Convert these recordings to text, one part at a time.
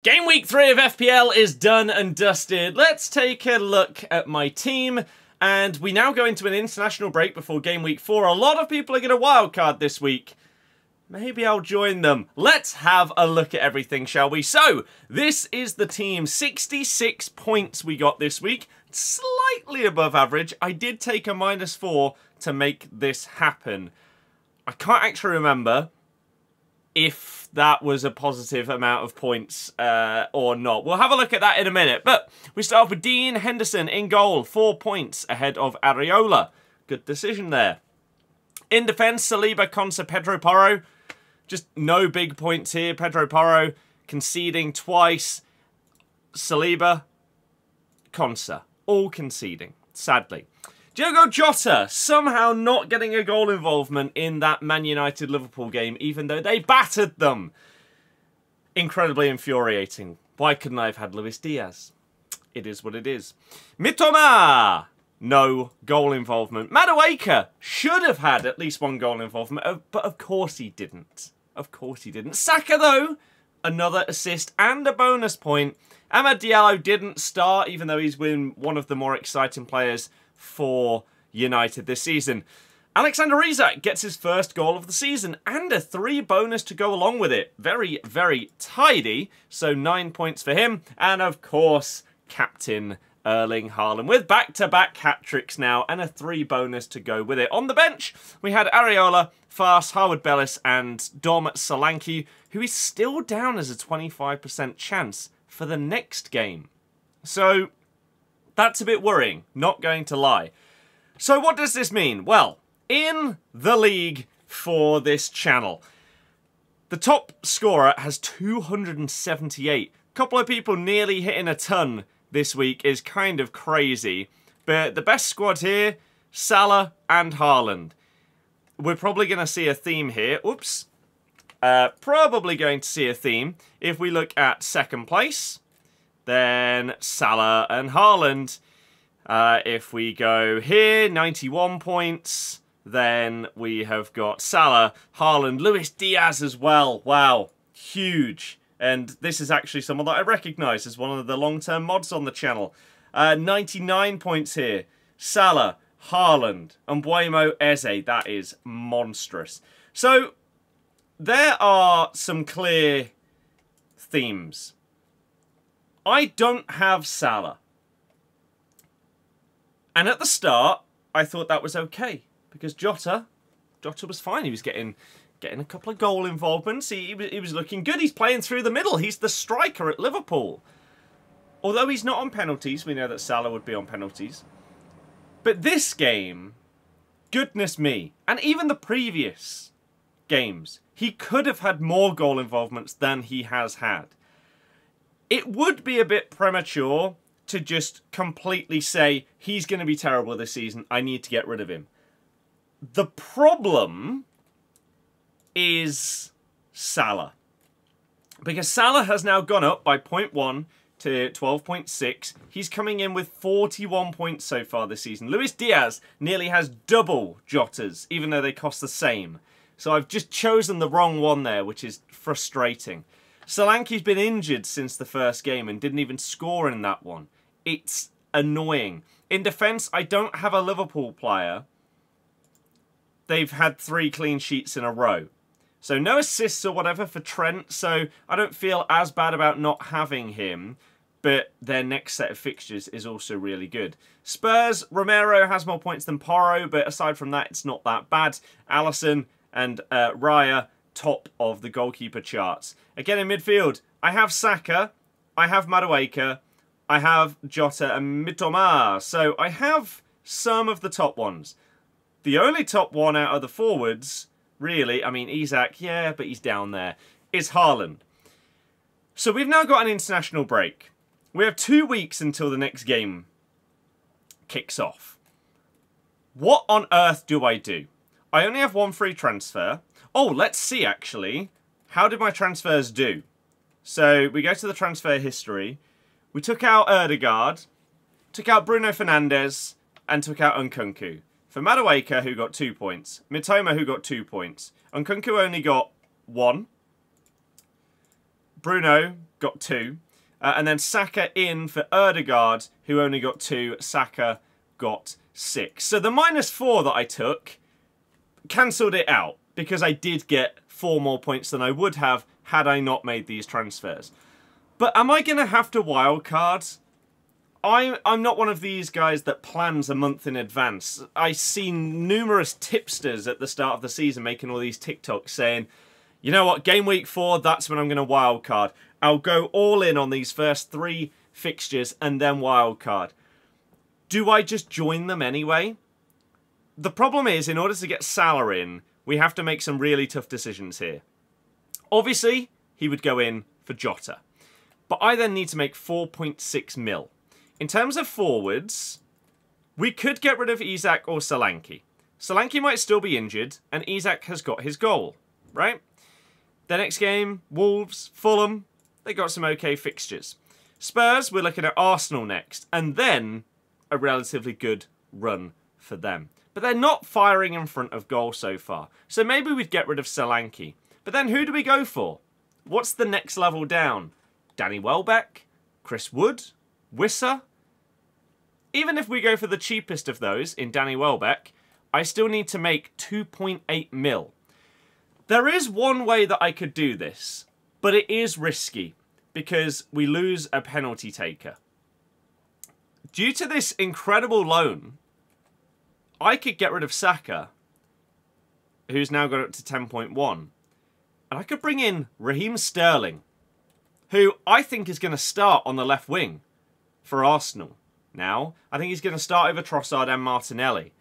Game week 3 of FPL is done and dusted. Let's take a look at my team. And we now go into an international break before game week 4. A lot of people are going to wildcard this week. Maybe I'll join them. Let's have a look at everything, shall we? So, this is the team. 66 points we got this week. Slightly above average. I did take a -4 to make this happen. I can't actually remember if that was a positive amount of points or not. We'll have a look at that in a minute. But we start off with Dean Henderson in goal. 4 points ahead of Areola. Good decision there. In defence, Saliba, Konsa, Pedro Porro. Just no big points here. Pedro Porro conceding twice. Saliba, Konsa, all conceding, sadly. Diogo Jota somehow not getting a goal involvement in that Man United-Liverpool game, even though they battered them. Incredibly infuriating. Why couldn't I have had Luis Diaz? It is what it is. Mitoma! No goal involvement. Madueke should have had at least one goal involvement, but of course he didn't. Of course he didn't. Saka, though, another assist and a bonus point. Amad Diallo didn't start, even though he's been one of the more exciting players for United this season. Alexander Isak gets his first goal of the season and a 3 bonus to go along with it. Very, very tidy. So 9 points for him. And of course, Captain Erling Haaland with back-to-back hat-tricks now and a 3 bonus to go with it. On the bench, we had Areola, Fast, Harwood Bellis and Dom Solanke, who is still down as a 25% chance for the next game. So that's a bit worrying, not going to lie. So what does this mean? Well, in the league for this channel, the top scorer has 278. A couple of people nearly hitting a ton this week is kind of crazy. But the best squad here, Salah and Haaland. We're probably going to see a theme here. Oops. Probably going to see a theme. If we look at second place, then Salah and Haaland. If we go here, 91 points, then we have got Salah, Haaland, Luis Diaz as well. Wow, huge. And this is actually someone that I recognise as one of the long-term mods on the channel. 99 points here. Salah, Haaland, and Mbeumo Eze. That is monstrous. So, there are some clear themes. I don't have Salah. And at the start, I thought that was okay. Because Jota was fine. He was getting a couple of goal involvements. He was looking good. He's playing through the middle. He's the striker at Liverpool. Although he's not on penalties. We know that Salah would be on penalties. But this game, goodness me. And even the previous games, he could have had more goal involvements than he has had. It would be a bit premature to just completely say, he's going to be terrible this season, I need to get rid of him. The problem is Salah. Because Salah has now gone up by 0.1 to 12.6. He's coming in with 41 points so far this season. Luis Diaz nearly has double Jota's, even though they cost the same. So I've just chosen the wrong one there, which is frustrating. Solanke's been injured since the first game and didn't even score in that one. It's annoying. In defence, I don't have a Liverpool player. They've had 3 clean sheets in a row. So no assists or whatever for Trent, so I don't feel as bad about not having him. But their next set of fixtures is also really good. Spurs, Romero has more points than Porro, but aside from that, it's not that bad. Alisson and Raya, top of the goalkeeper charts. Again, in midfield, I have Saka, I have Madueke, I have Jota and Mitoma. So I have some of the top ones. The only top one out of the forwards, really, I mean, Isak, yeah, but he's down there, is Haaland. So we've now got an international break. We have 2 weeks until the next game kicks off. What on earth do I do? I only have 1 free transfer. Oh, let's see, actually. How did my transfers do? So, we go to the transfer history. We took out Ødegaard, took out Bruno Fernandes, and took out Nkunku. For Madueke, who got 2 points. Mitoma, who got 2 points. Nkunku only got 1. Bruno got 2. And then Saka in for Ødegaard, who only got 2. Saka got 6. So the -4 that I took cancelled it out, because I did get 4 more points than I would have had I not made these transfers. But am I going to have to wildcard? I'm not one of these guys that plans a month in advance. I see numerous tipsters at the start of the season making all these TikToks saying, you know what, game week 4, that's when I'm going to wildcard. I'll go all in on these first 3 fixtures and then wildcard. Do I just join them anyway? The problem is, in order to get Salah in, we have to make some really tough decisions here. Obviously, he would go in for Jota. But I then need to make 4.6 mil. In terms of forwards, we could get rid of Isak or Solanke. Solanke might still be injured, and Isak has got his goal, right? The next game, Wolves, Fulham, they got some okay fixtures. Spurs, we're looking at Arsenal next, and then a relatively good run for them. But they're not firing in front of goal so far, so maybe we'd get rid of Solanke. But then who do we go for? What's the next level down? Danny Welbeck? Chris Wood? Wissa? Even if we go for the cheapest of those in Danny Welbeck, I still need to make 2.8 mil. There is one way that I could do this, but it is risky because we lose a penalty taker. Due to this incredible loan, I could get rid of Saka, who's now got up to 10.1, and I could bring in Raheem Sterling, who I think is going to start on the left wing for Arsenal. Now, I think he's going to start over Trossard and Martinelli.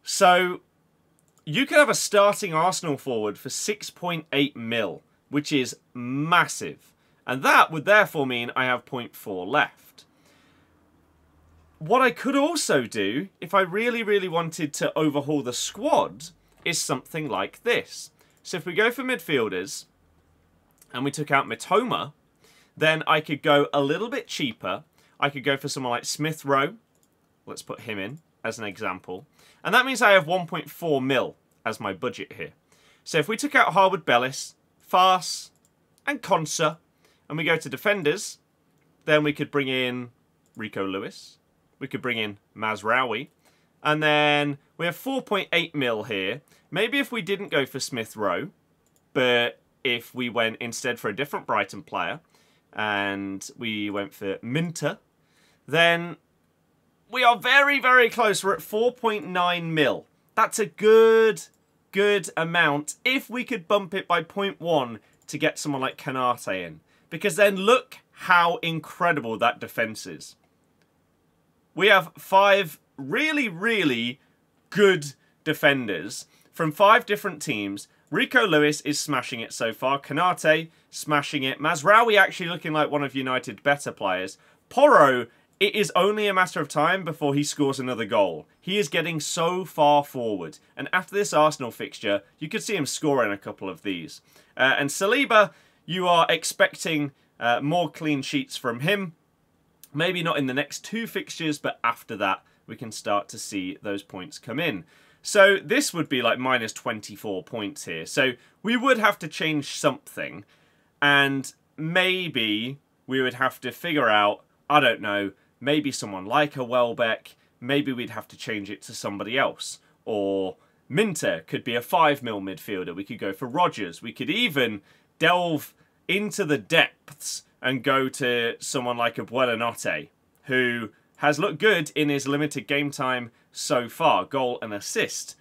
So, you could have a starting Arsenal forward for 6.8 mil, which is massive. And that would therefore mean I have 0.4 left. What I could also do, if I really, really wanted to overhaul the squad, is something like this. So if we go for midfielders, and we took out Mitoma, then I could go a little bit cheaper. I could go for someone like Smith Rowe. Let's put him in as an example. And that means I have 1.4 mil as my budget here. So if we took out Harwood Bellis, Farce, and Konsa, and we go to defenders, then we could bring in Rico Lewis. We could bring in Mazraoui. And then we have 4.8 mil here. Maybe if we didn't go for Smith Rowe, but if we went instead for a different Brighton player, and we went for Minter, then we are very, very close. We're at 4.9 mil. That's a good amount if we could bump it by 0.1 to get someone like Kanate in. Because then look how incredible that defence is. We have 5 really, really good defenders from 5 different teams. Rico Lewis is smashing it so far. Kanate, smashing it. Mazraoui actually looking like one of United's better players. Porro, it is only a matter of time before he scores another goal. He is getting so far forward. And after this Arsenal fixture, you could see him scoring a couple of these. And Saliba, you are expecting more clean sheets from him. Maybe not in the next 2 fixtures, but after that, we can start to see those points come in. So this would be like minus 24 points here. So we would have to change something. And maybe we would have to figure out, I don't know, maybe someone like a Welbeck. Maybe we'd have to change it to somebody else. Or Minter could be a 5 mil midfielder. We could go for Rodgers. We could even delve into the depths and go to someone like a Buonanotte, who has looked good in his limited game time so far. Goal and assist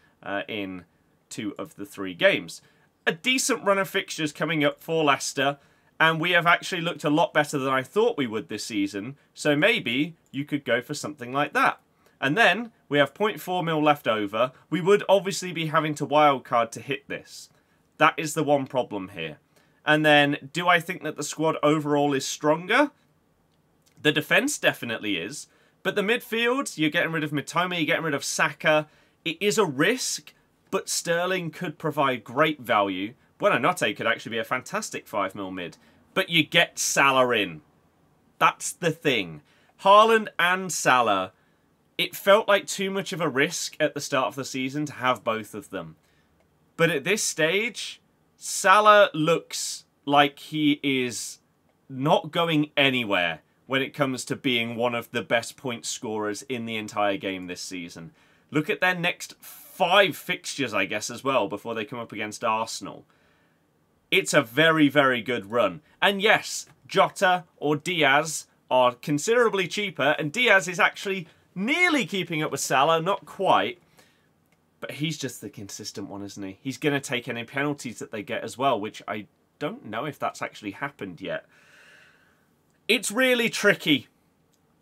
in 2 of the 3 games. A decent run of fixtures coming up for Leicester, and we have actually looked a lot better than I thought we would this season, so maybe you could go for something like that. And then we have 0.4 mil left over. We would obviously be having to wildcard to hit this. That is the one problem here. And then, do I think that the squad overall is stronger? The defence definitely is. But the midfield, you're getting rid of Mitoma, you're getting rid of Saka. It is a risk, but Sterling could provide great value. Buonanotte could actually be a fantastic 5 mil mid. But you get Salah in. That's the thing. Haaland and Salah, it felt like too much of a risk at the start of the season to have both of them. But at this stage, Salah looks like he is not going anywhere when it comes to being one of the best point scorers in the entire game this season. Look at their next 5 fixtures, I guess, as well, before they come up against Arsenal. It's a very, very good run. And yes, Jota or Diaz are considerably cheaper, and Diaz is actually nearly keeping up with Salah, not quite. But he's just the consistent one, isn't he? He's going to take any penalties that they get as well, which I don't know if that's actually happened yet. It's really tricky.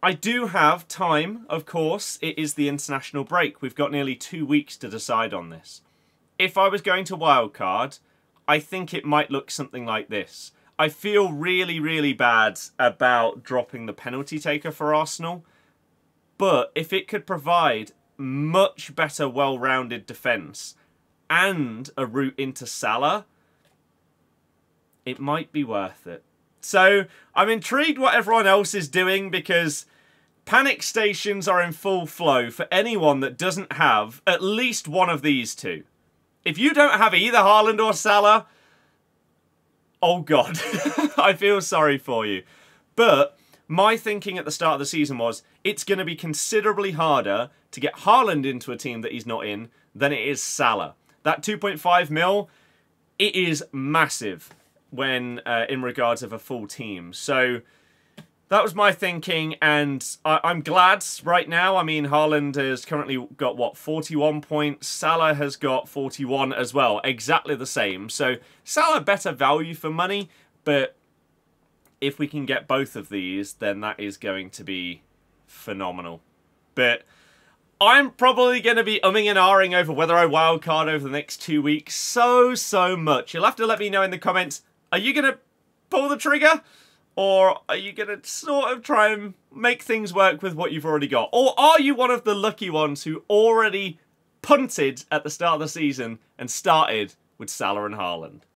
I do have time, of course. It is the international break. We've got nearly 2 weeks to decide on this. If I was going to wildcard, I think it might look something like this. I feel really, really bad about dropping the penalty taker for Arsenal. But if it could provide much better, well-rounded defence and a route into Salah, it might be worth it. So I'm intrigued what everyone else is doing, because panic stations are in full flow for anyone that doesn't have at least one of these two. If you don't have either Haaland or Salah, oh God, I feel sorry for you. But my thinking at the start of the season was it's going to be considerably harder to get Haaland into a team that he's not in than it is Salah. That 2.5 mil, it is massive when in regards of a full team. So that was my thinking, and I'm glad right now. I mean, Haaland has currently got, what, 41 points. Salah has got 41 as well, exactly the same. So Salah better value for money, but if we can get both of these, then that is going to be phenomenal. But I'm probably going to be umming and ahhing over whether I wildcard over the next 2 weeks so much. You'll have to let me know in the comments, are you going to pull the trigger? Or are you going to sort of try and make things work with what you've already got? Or are you one of the lucky ones who already punted at the start of the season and started with Salah and Haaland?